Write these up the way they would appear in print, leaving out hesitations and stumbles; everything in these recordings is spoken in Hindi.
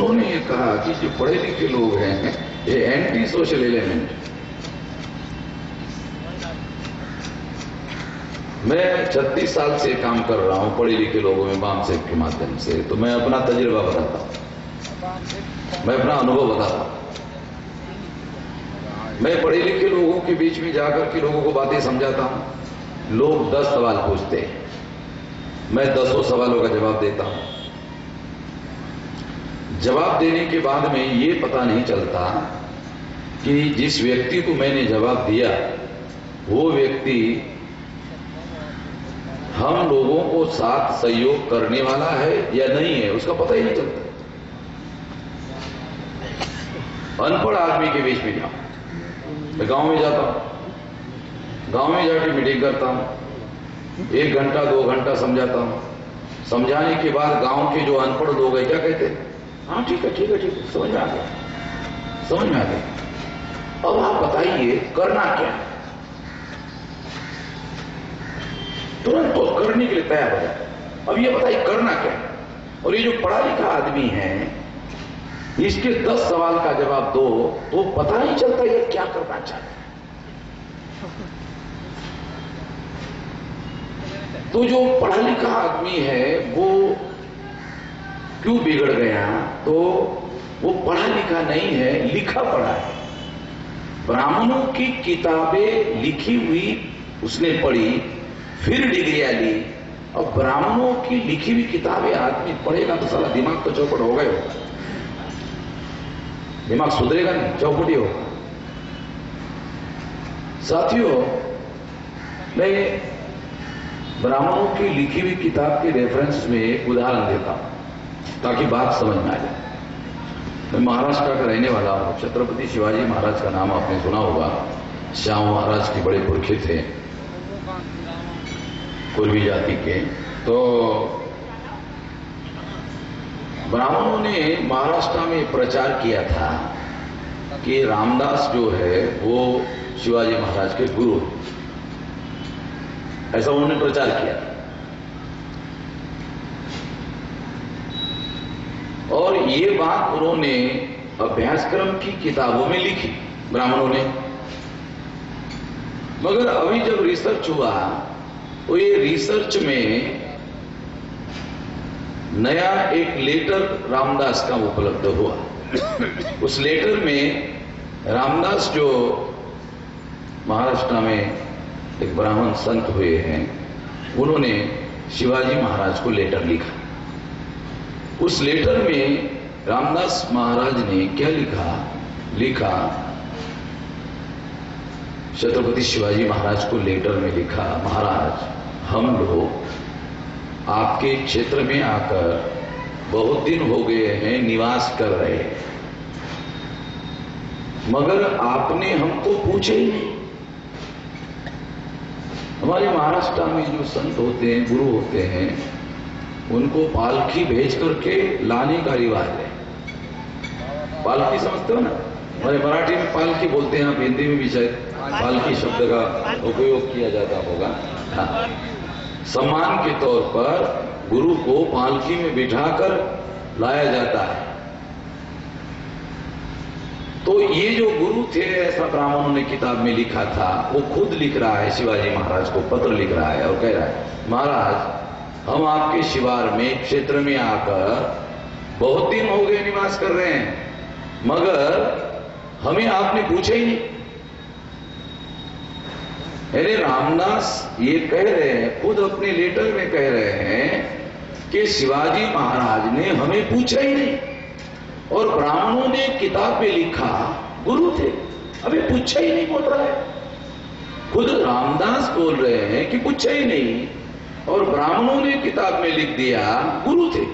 उन्होंने ये कहा कि जो पढ़े लिखे लोग हैं ये एंटी सोशल एलिमेंट। मैं 36 साल से काम कर रहा हूं पढ़े लिखे लोगों में वामसेक के माध्यम से, तो मैं अपना तजुर्बा बताता हूं, मैं अपना अनुभव बताता हूं। मैं पढ़े लिखे लोगों के बीच में जाकर के लोगों को बातें समझाता हूं। लोग 10 सवाल पूछते हैं, मैं 10 सवालों का जवाब देता हूं। जवाब देने के बाद में ये पता नहीं चलता कि जिस व्यक्ति को मैंने जवाब दिया वो व्यक्ति हम लोगों को साथ सहयोग करने वाला है या नहीं है, उसका पता ही नहीं चलता। अनपढ़ आदमी के बीच में जाऊं, मैं गांव में जाता हूं, गांव में जाके मीटिंग करता हूं, 1 घंटा 2 घंटा समझाता हूं। समझाने के बाद गांव के जो अनपढ़ लोग हैं क्या कहते हैं, हाँ ठीक है ठीक है ठीक है, समझ में आ गया, समझ में आ गया। अब आप बताइए करना क्या है। तुरंत तो करने के लिए तैयार हो जाए। अब ये बताइए करना क्या है। और ये जो पढ़ा लिखा आदमी है इसके 10 सवाल का जवाब दो तो पता नहीं चलता ये क्या करना चाहता है। तो जो पढ़ा लिखा आदमी है वो क्यों बिगड़ गया, तो वो पढ़ा लिखा नहीं है, लिखा पढ़ा है। ब्राह्मणों की किताबें लिखी हुई उसने पढ़ी, फिर डिग्रियां ली। और ब्राह्मणों की लिखी हुई किताबें आदमी पढ़ेगा तो साला दिमाग तो चौपट हो गए होगा, दिमाग सुधरेगा नहीं, चौपट ही होगा। साथियों, मैं ब्राह्मणों की लिखी हुई किताब के रेफरेंस में एक उदाहरण देता हूं ताकि बात समझ में आ जाए। मैं महाराष्ट्र का रहने वाला हूं। छत्रपति शिवाजी महाराज का नाम आपने सुना होगा। श्याम महाराज के बड़े पुरखे थे, कुर्मी जाति के। तो ब्राह्मणों ने महाराष्ट्र में प्रचार किया था कि रामदास जो है वो शिवाजी महाराज के गुरु, ऐसा उन्होंने प्रचार किया। और ये बात उन्होंने अभ्यासक्रम की किताबों में लिखी ब्राह्मणों ने। मगर अभी जब रिसर्च हुआ तो ये रिसर्च में नया एक लेटर रामदास का उपलब्ध हुआ। उस लेटर में रामदास जो महाराष्ट्र में एक ब्राह्मण संत हुए हैं, उन्होंने शिवाजी महाराज को लेटर लिखा। उस लेटर में रामदास महाराज ने क्या लिखा, छत्रपति शिवाजी महाराज को लेटर में लिखा, महाराज हम लोग आपके क्षेत्र में आकर बहुत दिन हो गए हैं, निवास कर रहे हैं, मगर आपने हमको पूछे ही नहीं। हमारे महाराष्ट्र में जो संत होते हैं, गुरु होते हैं, उनको पालकी भेज करके लाने का रिवाज है। पालकी समझते हो ना, हमारे मराठी में पालकी बोलते हैं, आप हिंदी में भी शायद पालकी शब्द का उपयोग किया जाता होगा। हाँ, सम्मान के तौर पर गुरु को पालकी में बिठाकर लाया जाता है। तो ये जो गुरु थे, ऐसा ब्राह्मणों ने किताब में लिखा था, वो खुद लिख रहा है, शिवाजी महाराज को पत्र लिख रहा है और कह रहा है, महाराज हम आपके शिवार में क्षेत्र में आकर बहुत दिन हो गए निवास कर रहे हैं, मगर हमें आपने पूछा ही नहीं। अरे रामदास ये कह रहे हैं, खुद अपने लेटर में कह रहे हैं कि शिवाजी महाराज ने हमें पूछा ही नहीं, और ब्राह्मणों ने किताब में लिखा, गुरु थे, हमें पूछा ही नहीं बोल रहा है। खुद रामदास बोल रहे हैं कि पूछा ही नहीं, और ब्राह्मणों ने किताब में लिख दिया, गुरु थे।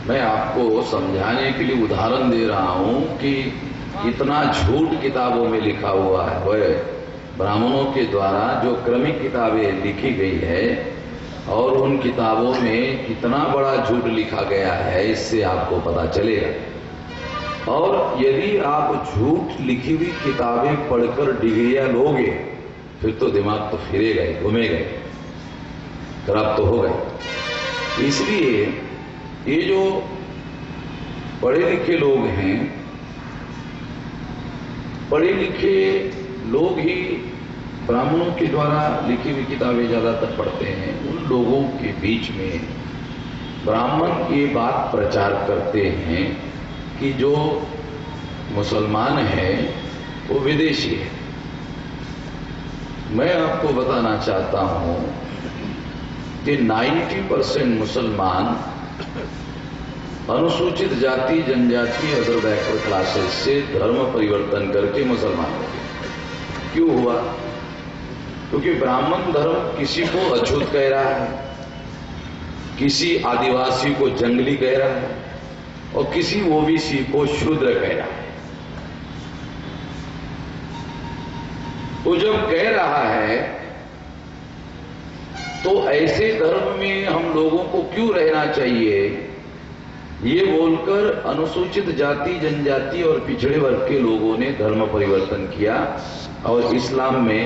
मैं आपको समझाने के लिए उदाहरण दे रहा हूं कि इतना झूठ किताबों में लिखा हुआ है। ब्राह्मणों के द्वारा जो क्रमिक किताबें लिखी गई है और उन किताबों में कितना बड़ा झूठ लिखा गया है, इससे आपको पता चलेगा। और यदि आप झूठ लिखी हुई किताबें पढ़कर डिग्रियां लोगे, फिर तो दिमाग तो फिरेगा ही, घूमेगा ही, खराब तो होगा ही। इसलिए ये जो पढ़े लिखे लोग हैं, पढ़े लिखे लोग ही ब्राह्मणों के द्वारा लिखी हुई किताबें ज्यादातर पढ़ते हैं। उन लोगों के बीच में ब्राह्मण ये बात प्रचार करते हैं कि जो मुसलमान है वो विदेशी है। मैं आपको बताना चाहता हूं कि 90% मुसलमान अनुसूचित जाति जनजाति अदर बैकवर्ड क्लासेस से धर्म परिवर्तन करके मुसलमान हो गए। क्यों हुआ? क्योंकि ब्राह्मण धर्म किसी को अछूत कह रहा है, किसी आदिवासी को जंगली कह रहा है और किसी ओबीसी को शूद्र कह रहा है। तो जब कह रहा है तो ऐसे धर्म में हम लोगों को क्यों रहना चाहिए, ये बोलकर अनुसूचित जाति जनजाति और पिछड़े वर्ग के लोगों ने धर्म परिवर्तन किया और इस्लाम में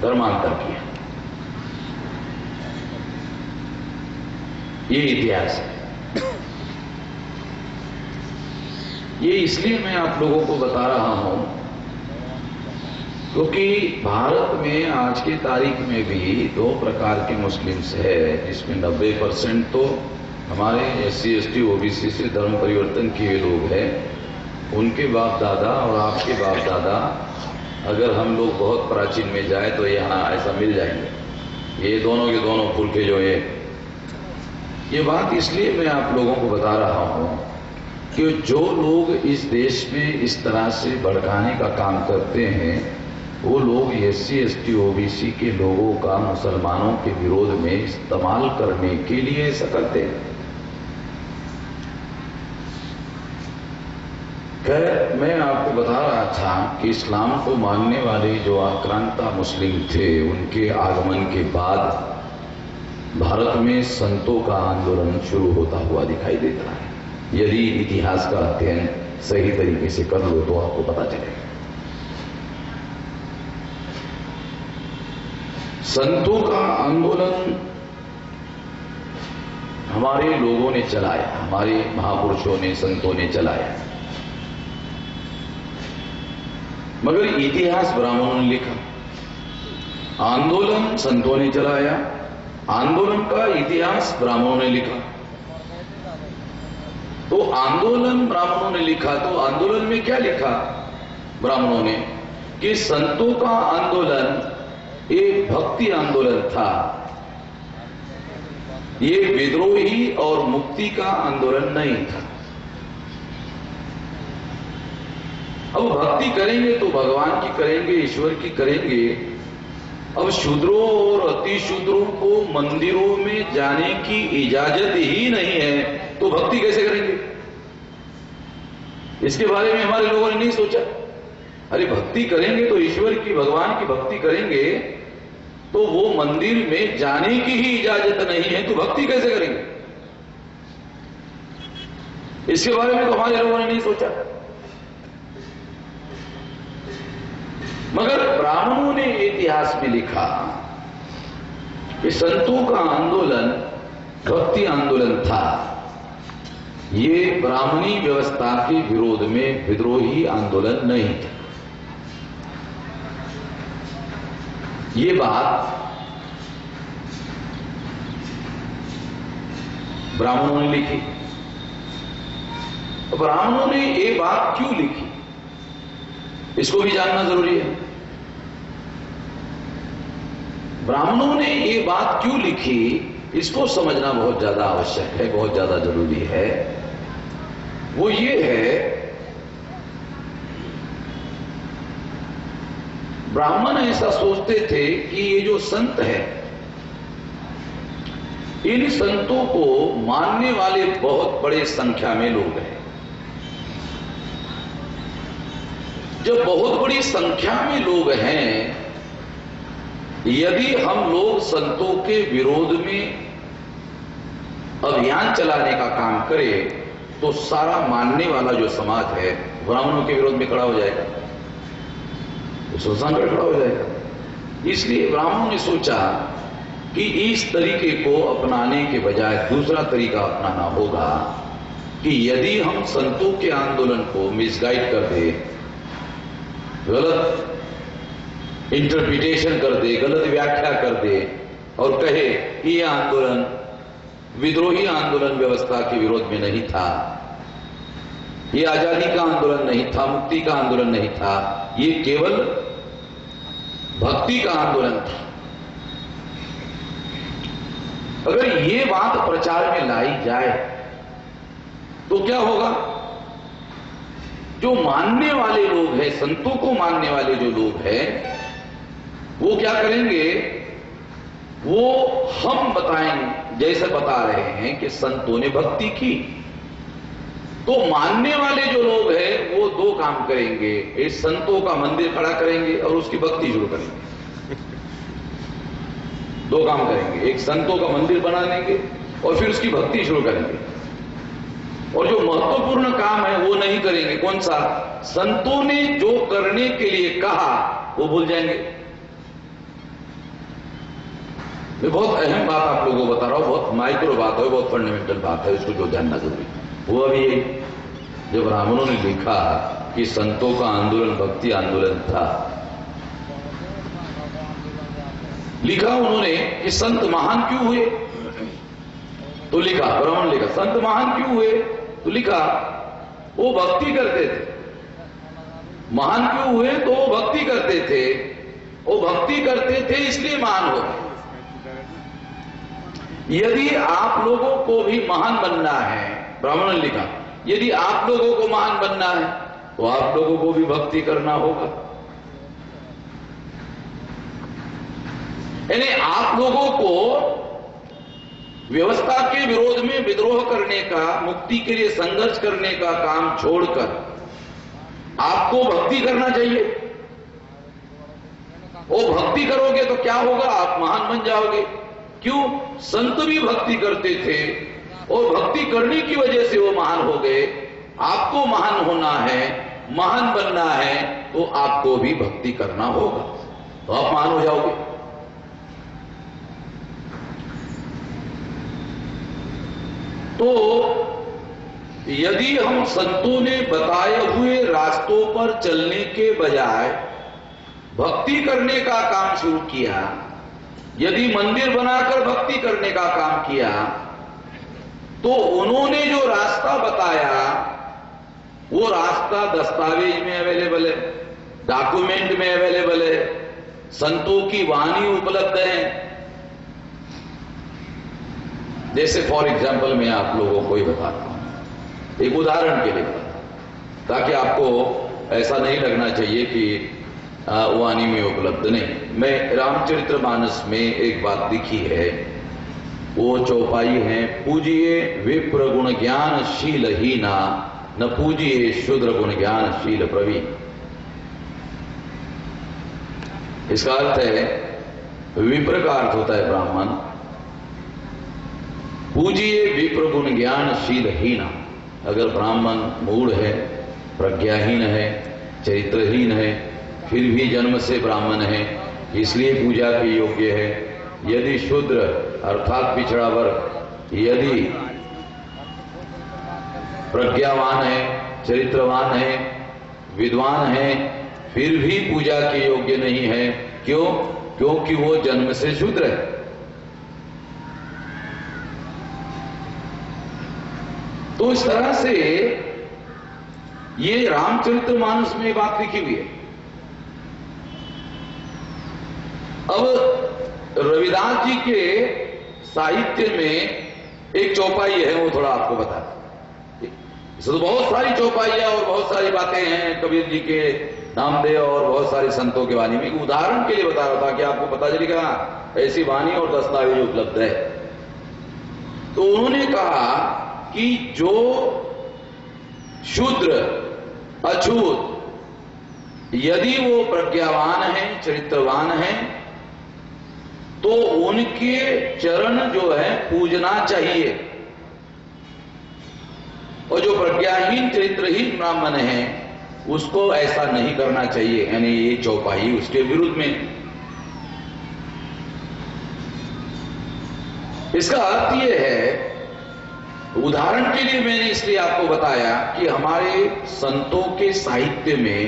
धर्मांतर किया। ये इतिहास है। ये इसलिए मैं आप लोगों को बता रहा हूं क्योंकि भारत में आज की तारीख में भी 2 प्रकार के मुस्लिम्स है, जिसमें 90% तो हमारे SC ST OBC से धर्म परिवर्तन किए लोग हैं। उनके बाप दादा और आपके बाप दादा अगर हम लोग बहुत प्राचीन में जाए तो यहाँ ऐसा मिल जाएंगे। ये दोनों के दोनों पुरखे जो है, ये बात इसलिए मैं आप लोगों को बता रहा हूं कि जो लोग इस देश में इस तरह से भड़काने का काम करते हैं वो लोग SC ST OBC के लोगों का मुसलमानों के विरोध में इस्तेमाल करने के लिए ऐसा करते हैं। खैर, मैं आपको बता रहा था कि इस्लाम को मानने वाले जो आक्रांता मुस्लिम थे, उनके आगमन के बाद भारत में संतों का आंदोलन शुरू होता हुआ दिखाई देता है। यदि इतिहास का अध्ययन सही तरीके से कर लो तो आपको पता चलेगा। संतों का आंदोलन हमारे लोगों ने चलाया, हमारे महापुरुषों ने, संतों ने चलाया, मगर इतिहास ब्राह्मणों ने लिखा। आंदोलन संतों ने चलाया, आंदोलन का इतिहास ब्राह्मणों ने लिखा। तो आंदोलन ब्राह्मणों ने लिखा, तो आंदोलन में क्या लिखा ब्राह्मणों ने कि संतों का आंदोलन एक भक्ति आंदोलन था, ये विद्रोही और मुक्ति का आंदोलन नहीं था। अब भक्ति करेंगे तो भगवान की करेंगे, ईश्वर की करेंगे। अब शूद्रों और अति शूद्रों को मंदिरों में जाने की इजाजत ही नहीं है तो भक्ति कैसे करेंगे? इसके बारे में हमारे लोगों ने नहीं सोचा। अरे भक्ति करेंगे तो ईश्वर की, भगवान की भक्ति करेंगे तो वो मंदिर में जाने की ही इजाजत नहीं है तो भक्ति कैसे करेंगे? इसके बारे में तो हमारे लोगों ने नहीं सोचा। मगर ब्राह्मणों ने इतिहास में लिखा कि संतों का आंदोलन भक्ति आंदोलन था, ये ब्राह्मणी व्यवस्था के विरोध में विद्रोही आंदोलन नहीं था। ये बात ब्राह्मणों ने लिखी। ब्राह्मणों ने ये बात क्यों लिखी, इसको भी जानना जरूरी है। ब्राह्मणों ने ये बात क्यों लिखी, इसको समझना बहुत ज्यादा आवश्यक है, बहुत ज्यादा जरूरी है। वो ये है, ब्राह्मण ऐसा सोचते थे कि ये जो संत है, इन संतों को मानने वाले बहुत बड़े संख्या में लोग हैं। जब बहुत बड़ी संख्या में लोग हैं, यदि हम लोग संतों के विरोध में अभियान चलाने का काम करें तो सारा मानने वाला जो समाज है ब्राह्मणों के विरोध में खड़ा हो जाएगा, तो संघर्ष खड़ा हो जाएगा। इसलिए ब्राह्मणों ने सोचा कि इस तरीके को अपनाने के बजाय दूसरा तरीका अपनाना होगा कि यदि हम संतों के आंदोलन को मिसगाइड कर दे, गलत इंटरप्रिटेशन कर दे, गलत व्याख्या कर दे और कहे कि यह आंदोलन विद्रोही आंदोलन व्यवस्था के विरोध में नहीं था, ये आजादी का आंदोलन नहीं था, मुक्ति का आंदोलन नहीं था, ये केवल भक्ति का आंदोलन था। अगर ये बात प्रचार में लाई जाए तो क्या होगा? जो मानने वाले लोग हैं, संतों को मानने वाले जो लोग हैं, वो क्या करेंगे? वो हम बताएंगे, जैसे बता रहे हैं कि संतों ने भक्ति की, तो मानने वाले जो लोग हैं वो दो काम करेंगे। एक संतों का मंदिर खड़ा करेंगे और उसकी भक्ति शुरू करेंगे। दो काम करेंगे, एक संतों का मंदिर बना देंगे और फिर उसकी भक्ति शुरू करेंगे। और जो महत्वपूर्ण काम है वो नहीं करेंगे। कौन सा? संतों ने जो करने के लिए कहा वो भूल जाएंगे। मैं बहुत अहम बात आप लोगों को बता रहा हूं, बहुत माइक्रो बात है, बहुत फंडामेंटल बात है, इसको जो जानना जरूरी। वो अभी जब ब्राह्मणों ने लिखा कि संतों का आंदोलन भक्ति आंदोलन था, लिखा उन्होंने कि संत महान क्यों हुए, तो लिखा, ब्राह्मण लिखा संत महान क्यों हुए, तो लिखा वो भक्ति करते थे। महान क्यों हुए? तो वो भक्ति करते थे, वो भक्ति करते थे इसलिए महान हो गए। यदि आप लोगों को भी महान बनना है, ब्राह्मण ने लिखा, यदि आप लोगों को महान बनना है तो आप लोगों को भी भक्ति करना होगा। यानी आप लोगों को व्यवस्था के विरोध में विद्रोह करने का, मुक्ति के लिए संघर्ष करने का काम छोड़कर आपको भक्ति करना चाहिए। वो भक्ति करोगे तो क्या होगा? आप महान बन जाओगे। क्यों? संत भी भक्ति करते थे और भक्ति करने की वजह से वो महान हो गए। आपको महान होना है, महान बनना है, तो आपको भी भक्ति करना होगा, तो आप महान हो जाओगे। तो यदि हम संतों ने बताए हुए रास्तों पर चलने के बजाय भक्ति करने का काम शुरू किया, यदि मंदिर बनाकर भक्ति करने का काम किया, तो उन्होंने जो रास्ता बताया वो रास्ता दस्तावेज में अवेलेबल है, डॉक्यूमेंट में अवेलेबल है, संतों की वाणी उपलब्ध है। जैसे फॉर एग्जाम्पल मैं आप लोगों को ही बताता हूं, एक उदाहरण के लिए बताता हूं, ताकि आपको ऐसा नहीं लगना चाहिए कि वाणी में उपलब्ध नहीं। मैं रामचरितमानस में एक बात लिखी है, वो चौपाई है, पूजिए विप्र गुण ज्ञान शील हीना, न पूजिए शूद्र गुण ज्ञान शील प्रवीण। इसका अर्थ है, विप्र का अर्थ होता है ब्राह्मण, पूजिए विप्र गुण ज्ञान शील हीना। अगर ब्राह्मण मूढ़ है, प्रज्ञाहीन है, चरित्रहीन है, फिर भी जन्म से ब्राह्मण है, इसलिए पूजा के योग्य है। यदि शूद्र अर्थात पिछड़ा वर्ग, यदि प्रज्ञावान है, चरित्रवान है, विद्वान है, फिर भी पूजा के योग्य नहीं है। क्यों? क्योंकि वो जन्म से शूद्र है। तो इस तरह से ये रामचरितमानस में बात लिखी हुई है। अब रविदास जी के साहित्य में एक चौपाई है, वो थोड़ा आपको बता। इसमें तो बहुत सारी चौपाइयां और बहुत सारी बातें हैं, कबीर जी के, नामदेव और बहुत सारे संतों के वाणी में। उदाहरण के लिए बता रहा था कि आपको पता चलेगा ऐसी वाणी और दस्तावेज उपलब्ध है। तो उन्होंने कहा कि जो शूद्र अछूत, यदि वो प्रज्ञावान है, चरित्रवान है, तो उनके चरण जो है पूजना चाहिए, और जो प्रज्ञाहीन चरित्रहीन ब्राह्मण है उसको ऐसा नहीं करना चाहिए। यानी ये चौपाई उसके विरुद्ध में। इसका अर्थ यह है, उदाहरण के लिए मैंने इसलिए आपको बताया कि हमारे संतों के साहित्य में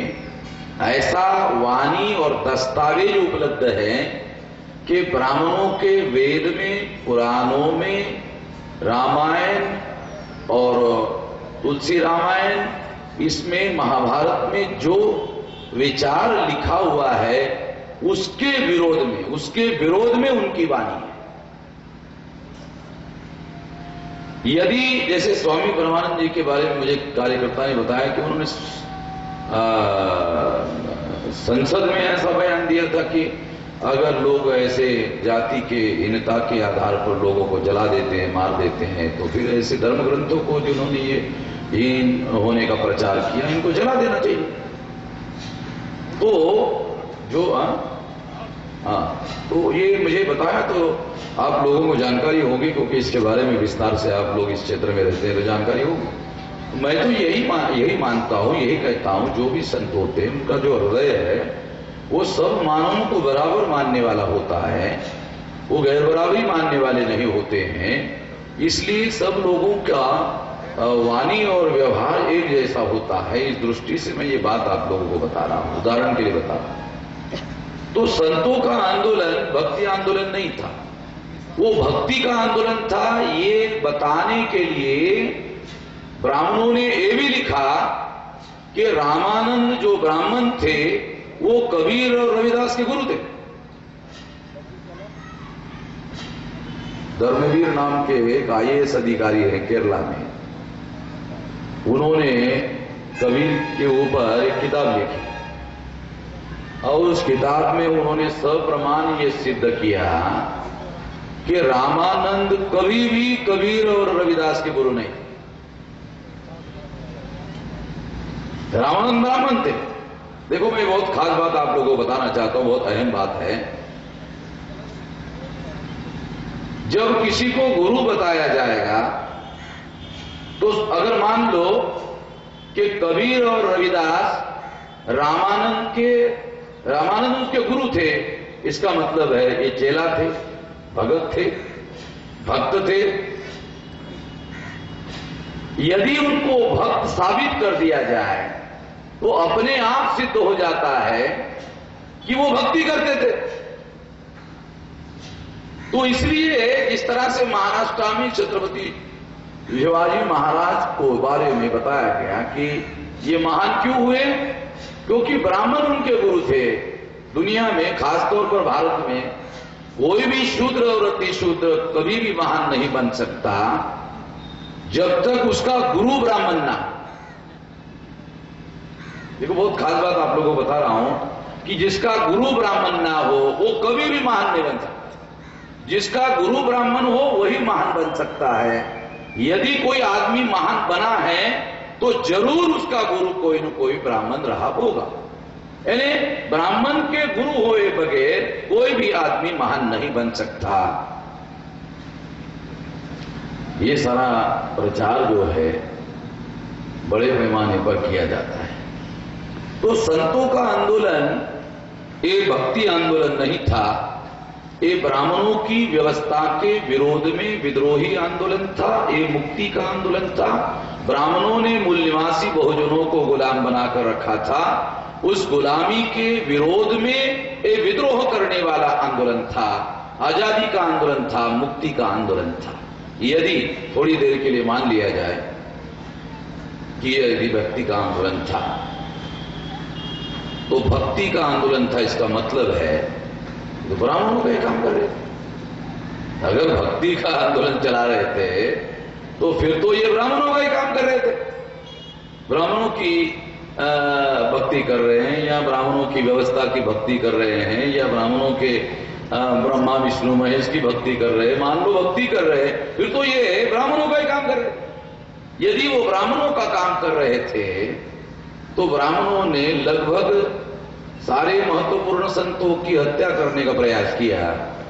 ऐसा वाणी और दस्तावेज उपलब्ध है कि ब्राह्मणों के वेद में, पुराणों में, रामायण और तुलसी रामायण, इसमें महाभारत में जो विचार लिखा हुआ है उसके विरोध में उनकी वाणी है। यदि जैसे स्वामी ब्रह्मानंद जी के बारे में मुझे कार्यकर्ता ने बताया कि उन्होंने संसद में ऐसा बयान दिया था कि अगर लोग ऐसे जाति के हीनता के आधार पर लोगों को जला देते हैं, मार देते हैं, तो फिर ऐसे धर्म ग्रंथों को जिन्होंने ये हीन होने का प्रचार किया, इनको जला देना चाहिए। तो जो तो ये मुझे बताया तो आप लोगों को जानकारी होगी, क्योंकि इसके बारे में विस्तार से आप लोग इस क्षेत्र में रहते हैं तो जानकारी होगी। मैं तो यही मानता हूं, यही कहता हूं, जो भी संत होते हैं उनका जो हृदय है वो सब मानवों को बराबर मानने वाला होता है, वो गैर बराबरी मानने वाले नहीं होते हैं। इसलिए सब लोगों का वाणी और व्यवहार एक जैसा होता है। इस दृष्टि से मैं ये बात आप लोगों को बता रहा हूं, उदाहरण के लिए बता रहा हूं। तो संतों का आंदोलन भक्ति आंदोलन नहीं था, वो भक्ति का आंदोलन था। ये बताने के लिए ब्राह्मणों ने ये भी लिखा कि रामानंद जो ब्राह्मण थे वो कबीर और रविदास के गुरु थे। धर्मवीर नाम के एक IAS अधिकारी हैं केरला में, उन्होंने कबीर के ऊपर एक किताब लिखी और उस किताब में उन्होंने सप्रमाण ये सिद्ध किया कि रामानंद कभी भी कबीर और रविदास के गुरु नहीं थे। रामानंद ब्राह्मण थे। देखो, मैं बहुत खास बात आप लोगों को बताना चाहता हूं, बहुत अहम बात है। जब किसी को गुरु बताया जाएगा तो अगर मान लो कि कबीर और रविदास रामानंद उसके गुरु थे, इसका मतलब है ये चेला थे, भगत थे, भक्त थे। यदि उनको भक्त साबित कर दिया जाए तो अपने आप सिद्ध हो जाता है कि वो भक्ति करते थे। तो इसलिए इस तरह से महाराष्ट्र में छत्रपति शिवाजी महाराज को बारे में बताया गया कि ये महान क्यों हुए, क्योंकि ब्राह्मण उनके गुरु थे। दुनिया में, खासतौर पर भारत में, कोई भी शूद्र और अतिशूद्र कभी भी महान नहीं बन सकता जब तक उसका गुरु ब्राह्मण ना। देखो, बहुत खास बात आप लोगों को बता रहा हूं कि जिसका गुरु ब्राह्मण ना हो वो कभी भी महान नहीं बन सकता। जिसका गुरु ब्राह्मण हो वही महान बन सकता है। यदि कोई आदमी महान बना है तो जरूर उसका गुरु कोई न कोई ब्राह्मण रहा होगा। यानी ब्राह्मण के गुरु होए बगैर कोई भी आदमी महान नहीं बन सकता। ये सारा प्रचार जो है बड़े पैमाने पर किया जाता है। तो संतों का आंदोलन ये भक्ति आंदोलन नहीं था, ये ब्राह्मणों की व्यवस्था के विरोध में विद्रोही आंदोलन था, ये मुक्ति का आंदोलन था। ब्राह्मणों ने मूल निवासी बहुजनों को गुलाम बनाकर रखा था, उस गुलामी के विरोध में ये विद्रोह करने वाला आंदोलन था, आजादी का आंदोलन था, मुक्ति का आंदोलन था। यदि थोड़ी देर के लिए मान लिया जाए कि यदि भक्ति का आंदोलन था तो भक्ति का आंदोलन था, इसका मतलब है तो ब्राह्मणों का ही काम कर रहे थे। अगर भक्ति का आंदोलन चला रहे थे तो फिर तो ये ब्राह्मणों का ही काम कर रहे थे। ब्राह्मणों की भक्ति कर रहे हैं, या ब्राह्मणों की व्यवस्था की भक्ति कर रहे हैं, या ब्राह्मणों के ब्रह्मा विष्णु महेश की भक्ति कर रहे हैं, मान लो भक्ति कर रहे हैं, फिर तो ये ब्राह्मणों का ही काम कर रहे हैं। यदि वो ब्राह्मणों का काम कर रहे थे तो ब्राह्मणों ने लगभग सारे महत्वपूर्ण संतों की हत्या करने का प्रयास किया,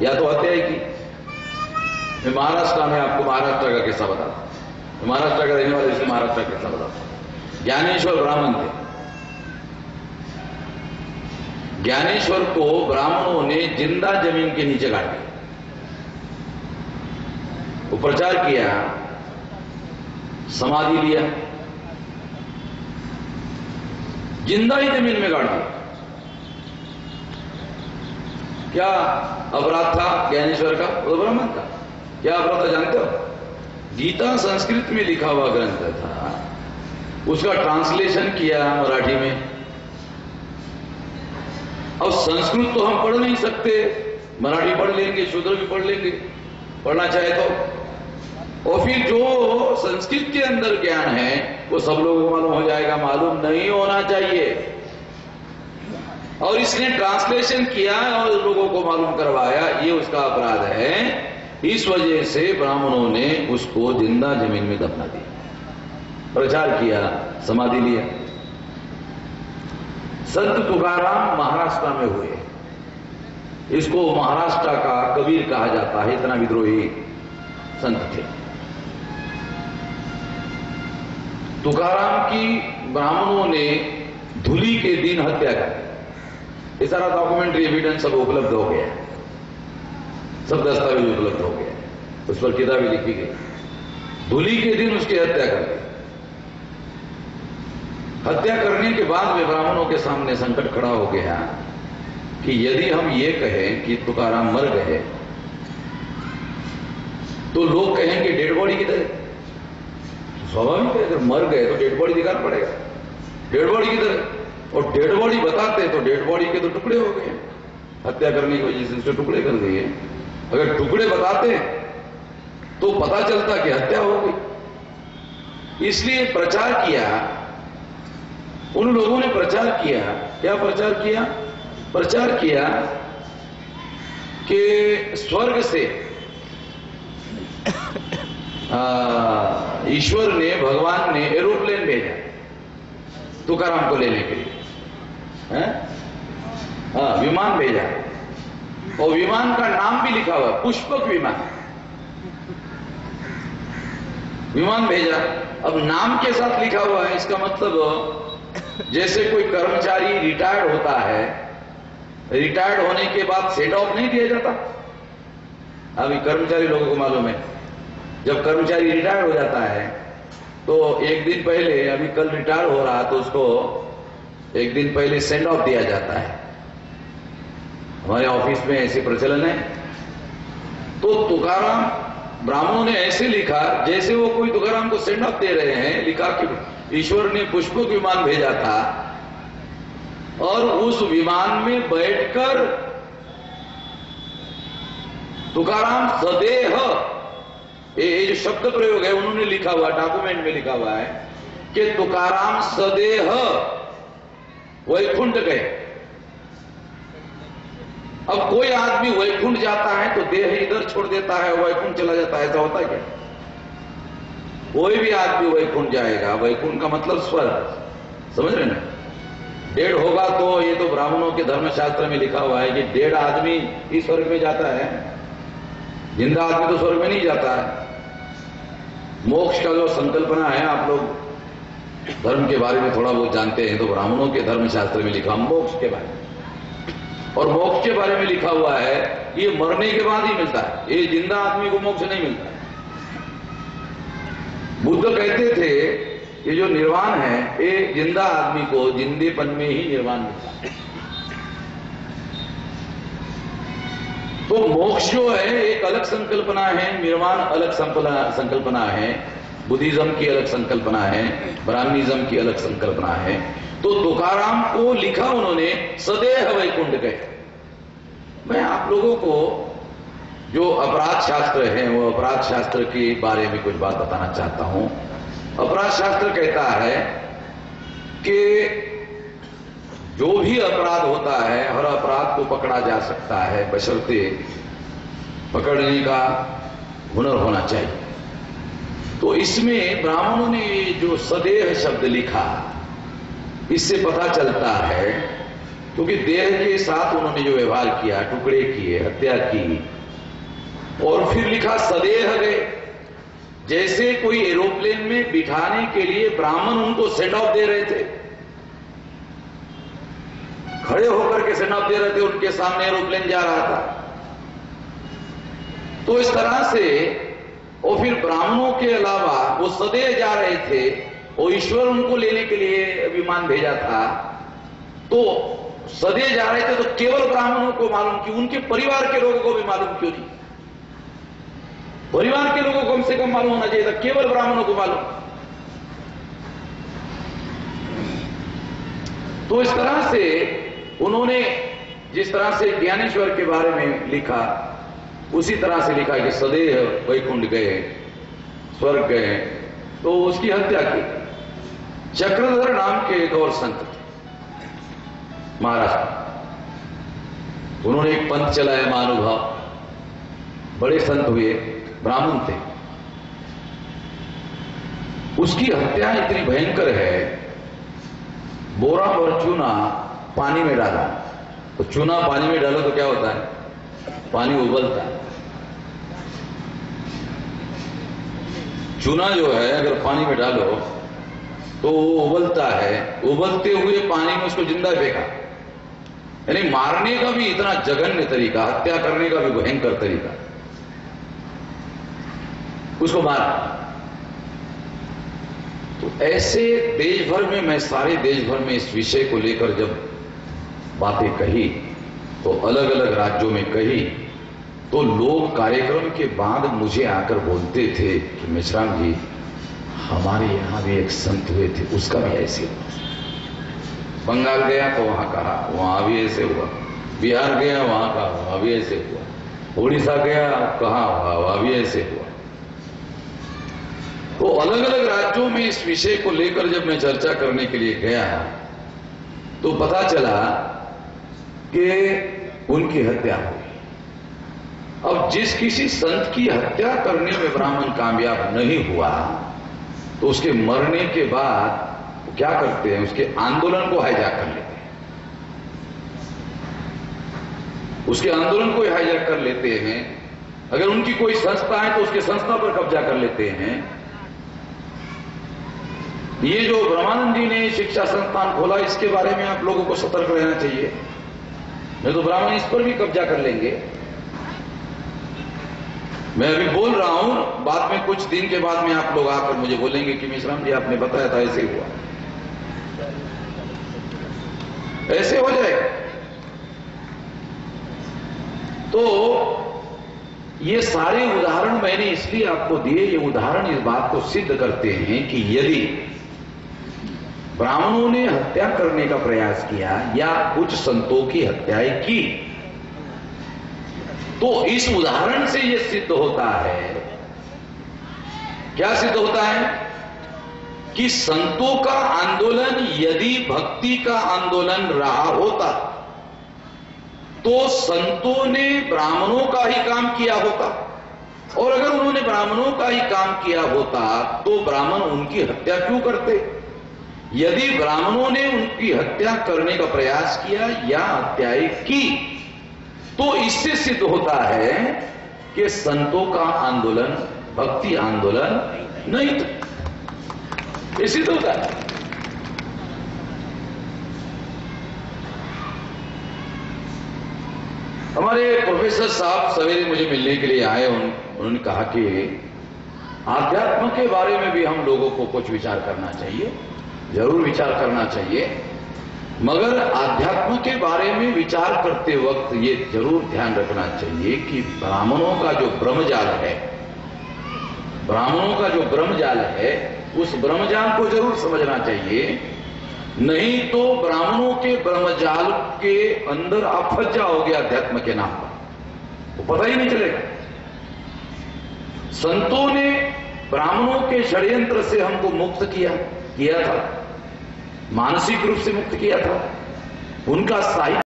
या तो हत्या ही की। मैं महाराष्ट्र में आपको महाराष्ट्र का किस्सा बताता हूं, महाराष्ट्र का रहने वाले इसलिए महाराष्ट्र का किस्सा बताता हूं। ज्ञानेश्वर ब्राह्मण थे। ज्ञानेश्वर को ब्राह्मणों ने जिंदा जमीन के नीचे गाड़ दिया। वो प्रचार किया, समाधि लिया, जिंदा ही जमीन में गाड़ दिया। क्या अपराध था ज्ञानेश्वर का? वो ब्राह्मण था। क्या अपराध था जानते हो? गीता संस्कृत में लिखा हुआ ग्रंथ था, उसका ट्रांसलेशन किया मराठी में। अब संस्कृत तो हम पढ़ नहीं सकते, मराठी पढ़ लेंगे, शूद्र भी पढ़ लेंगे, पढ़ना चाहे तो। और फिर जो संस्कृत के अंदर ज्ञान है वो सब लोगों को मालूम हो जाएगा, मालूम नहीं होना चाहिए। और इसने ट्रांसलेशन किया और लोगों को मालूम करवाया, ये उसका अपराध है। इस वजह से ब्राह्मणों ने उसको जिंदा जमीन में दफना दिया, प्रचार किया, समाधि लिया। संत तुकाराम महाराष्ट्र में हुए, इसको महाराष्ट्र का कबीर कहा जाता है, इतना विद्रोही संत थे। तुकाराम की ब्राह्मणों ने धूली के दिन हत्या कर दी। ये सारा डॉक्यूमेंट्री एविडेंस सब उपलब्ध हो गया, सब दस्तावेज उपलब्ध हो गया, उस पर किताबें लिखी गई। धूली के दिन उसकी हत्या कर दी। हत्या करने के बाद में ब्राह्मणों के सामने संकट खड़ा हो गया कि यदि हम ये कहें कि तुकाराम मर गए तो लोग कहेंगे डेड बॉडी किधर है? स्वाभाविक है, अगर मर गए तो डेड बॉडी दिखाना पड़ेगा, डेड बॉडी किधर है? और डेड बॉडी बताते तो डेड बॉडी के तो टुकड़े हो गए, हत्या करने की वजह से उसके टुकड़े कर दिए। अगर टुकड़े बताते तो पता चलता कि हत्या हो गई। इसलिए प्रचार किया, उन लोगों ने प्रचार किया। क्या प्रचार किया? प्रचार किया कि स्वर्ग से ईश्वर ने, भगवान ने एरोप्लेन भेजा तुकाराम को लेने के लिए, विमान भेजा, और विमान का नाम भी लिखा हुआ, पुष्पक विमान, विमान भेजा। अब नाम के साथ लिखा हुआ है, इसका मतलब जैसे कोई कर्मचारी रिटायर्ड होता है, रिटायर्ड होने के बाद सेट ऑफ नहीं दिया जाता। अभी कर्मचारी लोगों को मालूम है, जब कर्मचारी रिटायर्ड हो जाता है तो एक दिन पहले, अभी कल रिटायर हो रहा तो उसको एक दिन पहले सेंड ऑफ दिया जाता है। हमारे ऑफिस में ऐसे प्रचलन है। तो तुकाराम ब्राह्मणों ने ऐसे लिखा जैसे वो कोई तुकाराम को सेंड ऑफ दे रहे हैं। लिखा कि ईश्वर ने पुष्पक विमान भेजा था और उस विमान में बैठकर तुकाराम सदेह, ये जो शब्द प्रयोग है उन्होंने लिखा हुआ, डॉक्यूमेंट में लिखा हुआ है कि तुकाराम सदेह वैकुंठ गए। अब कोई आदमी वैकुंठ जाता है तो देह इधर छोड़ देता है, वैकुंठ चला जाता है, ऐसा होता है क्या? कोई भी आदमी वैकुंठ जाएगा, वैकुंठ का मतलब स्वर्ग, समझ रहे ना? डेढ़ होगा तो, ये तो ब्राह्मणों के धर्मशास्त्र में लिखा हुआ है कि डेढ़ आदमी ही स्वर्ग में जाता है, जिंदा आदमी तो स्वर्ग में नहीं जाता है। मोक्ष का जो संकल्पना है, आप लोग धर्म के बारे में थोड़ा बहुत जानते हैं तो ब्राह्मणों के धर्मशास्त्र में लिखा मोक्ष के बारे में, और मोक्ष के बारे में लिखा हुआ है ये मरने के बाद ही मिलता है, ये जिंदा आदमी को मोक्ष नहीं मिलता है। बुद्ध कहते थे ये जो निर्वाण है ये जिंदा आदमी को जिंदेपन में ही निर्वाण मिलता है। तो मोक्ष जो है एक अलग संकल्पना है, निर्वाण अलग संकल्पना है, बुद्धिज्म की अलग संकल्पना है, ब्राह्मणिज्म की अलग संकल्पना है। तो तुकाराम को लिखा उन्होंने सदैह वैकुंठ गए। मैं आप लोगों को जो अपराध शास्त्र है वो अपराध शास्त्र के बारे में कुछ बात बताना चाहता हूं। अपराध शास्त्र कहता है कि जो भी अपराध होता है हर अपराध को पकड़ा जा सकता है, बशर्ते पकड़ने का हुनर होना चाहिए। तो इसमें ब्राह्मणों ने जो सदेह शब्द लिखा, इससे पता चलता है क्योंकि देह के साथ उन्होंने जो व्यवहार किया, टुकड़े किए, हत्या की, और फिर लिखा सदेह गए। जैसे कोई एरोप्लेन में बिठाने के लिए ब्राह्मण उनको सेंड ऑफ दे रहे थे, खड़े होकर के सेंड ऑफ दे रहे थे, उनके सामने एरोप्लेन जा रहा था। तो इस तरह से और फिर ब्राह्मणों के अलावा वो सदैव जा रहे थे और ईश्वर उनको लेने के लिए विमान भेजा था, तो सदैव जा रहे थे तो केवल ब्राह्मणों को मालूम क्यों, उनके परिवार के लोगों को भी मालूम क्यों नहीं? परिवार के लोगों को कम से कम मालूम होना चाहिए था, केवल ब्राह्मणों को मालूम। तो इस तरह से उन्होंने जिस तरह से ज्ञानेश्वर के बारे में लिखा उसी तरह से लिखा कि सदैव वैकुंठ गए, स्वर्ग गए, तो उसकी हत्या की। चक्रधर नाम के एक और संत थे महाराष्ट्र, उन्होंने एक पंथ चलाया महानुभाव, बड़े संत हुए, ब्राह्मण थे। उसकी हत्या इतनी भयंकर है, बोरा और चूना पानी में डाला, तो चूना पानी में डालो तो क्या होता है? पानी उबलता है। चूना जो है अगर पानी में डालो तो वो उबलता है, उबलते हुए पानी में उसको जिंदा फेंका। यानी मारने का भी इतना जघन्य तरीका, हत्या करने का भी भयंकर तरीका, उसको मारा। तो ऐसे देश भर में, मैं सारे देश भर में इस विषय को लेकर जब बातें कही, तो अलग अलग राज्यों में कही, तो लोग कार्यक्रम के बाद मुझे आकर बोलते थे कि मेश्राम जी, हमारे यहां भी एक संत हुए थे, उसका भी ऐसे हुआ। बंगाल गया तो वहां कहा, वहां भी ऐसे हुआ। बिहार गया, वहां कहा, वहां भी ऐसे हुआ। उड़ीसा गया, कहा, वहां भी ऐसे हुआ। तो अलग अलग राज्यों में इस विषय को लेकर जब मैं चर्चा करने के लिए गया तो पता चला कि उनकी हत्या हुई। अब जिस किसी संत की हत्या करने में ब्राह्मण कामयाब नहीं हुआ तो उसके मरने के बाद वो क्या करते हैं, उसके आंदोलन को हाईजैक कर लेते हैं। उसके आंदोलन को हाईजैक कर लेते हैं। अगर उनकी कोई संस्था है तो उसके संस्था पर कब्जा कर लेते हैं। ये जो ब्रह्मानंद जी ने शिक्षा संस्थान खोला, इसके बारे में आप लोगों को सतर्क रहना चाहिए, नहीं तो ब्राह्मण इस पर भी कब्जा कर लेंगे। मैं अभी बोल रहा हूं, बाद में कुछ दिन के बाद में आप लोग आकर मुझे बोलेंगे कि मेश्राम जी आपने बताया था ऐसे हुआ, ऐसे हो जाएगा। तो ये सारे उदाहरण मैंने इसलिए आपको दिए, ये उदाहरण इस बात को सिद्ध करते हैं कि यदि ब्राह्मणों ने हत्या करने का प्रयास किया या कुछ संतों की हत्याएं की, तो इस उदाहरण से यह सिद्ध होता है, क्या सिद्ध होता है कि संतों का आंदोलन यदि भक्ति का आंदोलन रहा होता तो संतों ने ब्राह्मणों का ही काम किया होता, और अगर उन्होंने ब्राह्मणों का ही काम किया होता तो ब्राह्मण उनकी हत्या क्यों करते? यदि ब्राह्मणों ने उनकी हत्या करने का प्रयास किया या हत्याएं की तो इससे सिद्ध होता है कि संतों का आंदोलन भक्ति आंदोलन नहीं था। ये सिद्ध होता है। हमारे प्रोफेसर साहब सवेरे मुझे मिलने के लिए आए, उन्होंने कहा कि आध्यात्म के बारे में भी हम लोगों को कुछ विचार करना चाहिए। जरूर विचार करना चाहिए, मगर आध्यात्म के बारे में विचार करते वक्त ये जरूर ध्यान रखना चाहिए कि ब्राह्मणों का जो ब्रह्मजाल है, ब्राह्मणों का जो ब्रह्मजाल है, उस ब्रह्मजाल को जरूर समझना चाहिए। नहीं तो ब्राह्मणों के ब्रह्मजाल के अंदर आप फंस जाओगे अध्यात्म के नाम पर, तो पता ही नहीं चलेगा। संतों ने ब्राह्मणों के षड्यंत्र से हमको मुक्त किया था, मानसिक रूप से मुक्त किया था। उनका साहित्य